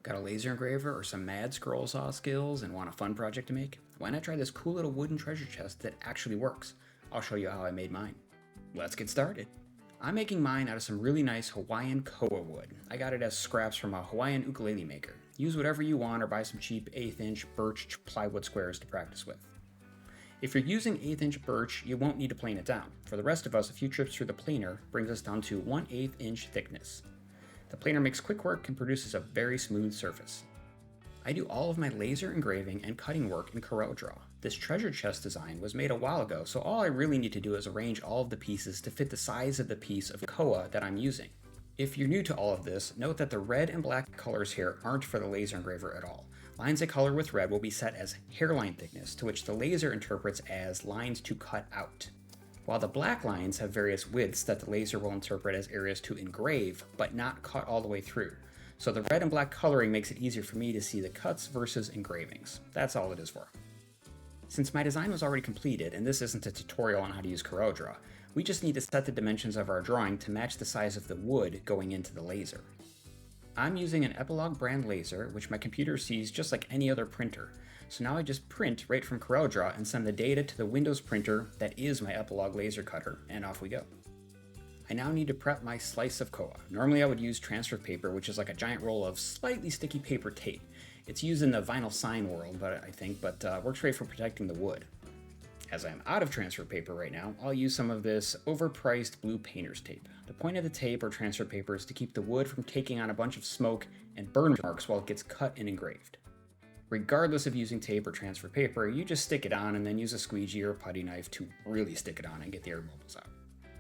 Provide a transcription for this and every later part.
Got a laser engraver or some mad scroll saw skills and want a fun project to make? Why not try this cool little wooden treasure chest that actually works? I'll show you how I made mine. Let's get started. I'm making mine out of some really nice Hawaiian koa wood. I got it as scraps from a Hawaiian ukulele maker. Use whatever you want or buy some cheap 1/8 inch birch plywood squares to practice with. If you're using 1/8 inch birch, you won't need to plane it down. For the rest of us, a few trips through the planer brings us down to 1/8 inch thickness. The planer makes quick work and produces a very smooth surface. I do all of my laser engraving and cutting work in CorelDRAW. This treasure chest design was made a while ago, so all I really need to do is arrange all of the pieces to fit the size of the piece of koa that I'm using. If you're new to all of this, note that the red and black colors here aren't for the laser engraver at all. Lines I color with red will be set as hairline thickness, to which the laser interprets as lines to cut out, while the black lines have various widths that the laser will interpret as areas to engrave, but not cut all the way through. So the red and black coloring makes it easier for me to see the cuts versus engravings. That's all it is for. Since my design was already completed, and this isn't a tutorial on how to use CorelDRAW, we just need to set the dimensions of our drawing to match the size of the wood going into the laser. I'm using an Epilogue brand laser, which my computer sees just like any other printer. So now I just print right from CorelDRAW and send the data to the Windows printer that is my Epilogue laser cutter, and off we go. I now need to prep my slice of koa. Normally I would use transfer paper, which is like a giant roll of slightly sticky paper tape. It's used in the vinyl sign world, but works great for protecting the wood. As I'm out of transfer paper right now, I'll use some of this overpriced blue painter's tape. The point of the tape or transfer paper is to keep the wood from taking on a bunch of smoke and burn marks while it gets cut and engraved. Regardless of using tape or transfer paper, you just stick it on and then use a squeegee or a putty knife to really stick it on and get the air bubbles out.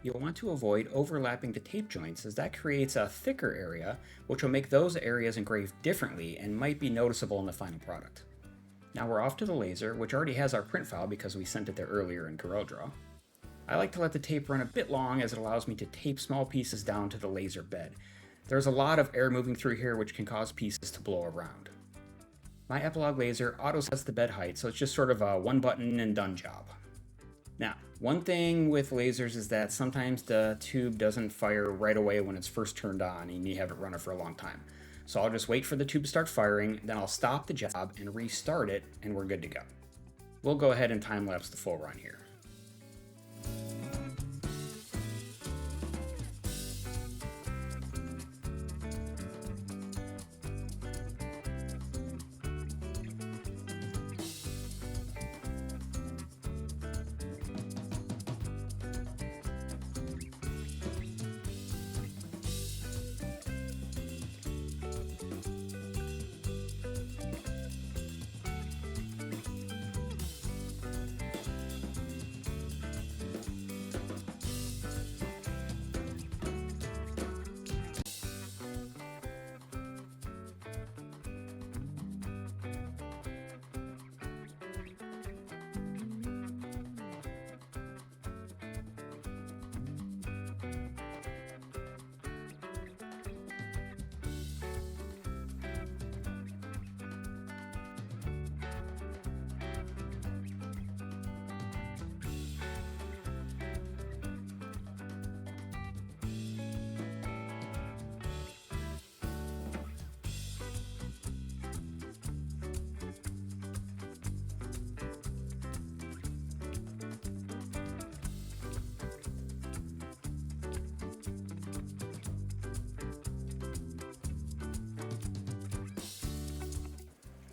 You'll want to avoid overlapping the tape joints, as that creates a thicker area, which will make those areas engrave differently and might be noticeable in the final product. Now we're off to the laser, which already has our print file because we sent it there earlier in CorelDRAW. I like to let the tape run a bit long, as it allows me to tape small pieces down to the laser bed. There's a lot of air moving through here, which can cause pieces to blow around. My Epilogue laser auto sets the bed height, so it's just sort of a one button and done job. Now, one thing with lasers is that sometimes the tube doesn't fire right away when it's first turned on, and you have it running for a long time. So I'll just wait for the tube to start firing, then I'll stop the job and restart it, and we're good to go. We'll go ahead and time lapse the full run here.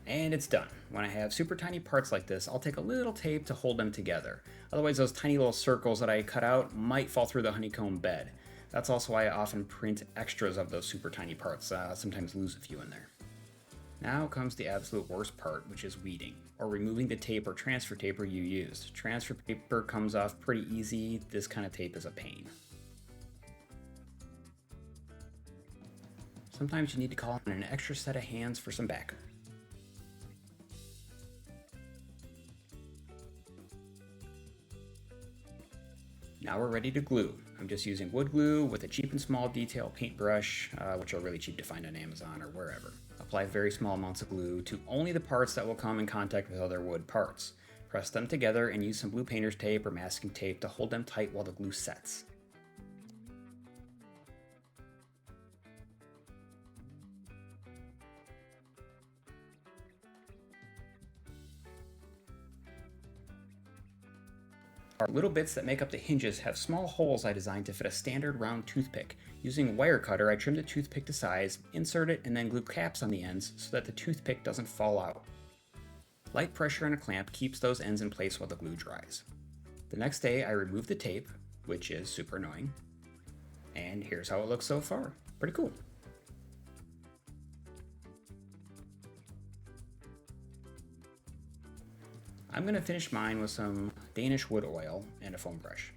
And it's done. When I have super tiny parts like this, I'll take a little tape to hold them together. Otherwise, those tiny little circles that I cut out might fall through the honeycomb bed. That's also why I often print extras of those super tiny parts, sometimes lose a few in there. Now comes the absolute worst part, which is weeding, or removing the tape or transfer paper you used. Transfer paper comes off pretty easy. This kind of tape is a pain. Sometimes you need to call in an extra set of hands for some backup. Now we're ready to glue. I'm just using wood glue with a cheap and small detail paintbrush, which are really cheap to find on Amazon or wherever. Apply very small amounts of glue to only the parts that will come in contact with other wood parts. Press them together and use some blue painter's tape or masking tape to hold them tight while the glue sets. Little bits that make up the hinges have small holes I designed to fit a standard round toothpick. Using a wire cutter, I trimmed the toothpick to size, insert it, and then glue caps on the ends so that the toothpick doesn't fall out. Light pressure on a clamp keeps those ends in place while the glue dries. The next day, I removed the tape, which is super annoying, and here's how it looks so far. Pretty cool. I'm going to finish mine with some Danish wood oil and a foam brush.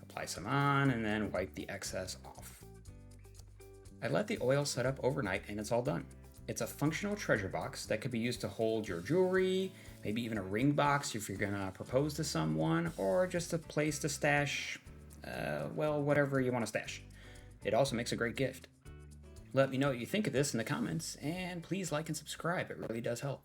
Apply some on and then wipe the excess off. I let the oil set up overnight and it's all done. It's a functional treasure box that could be used to hold your jewelry, maybe even a ring box if you're going to propose to someone, or just a place to stash, whatever you want to stash. It also makes a great gift. Let me know what you think of this in the comments, and please like and subscribe, it really does help.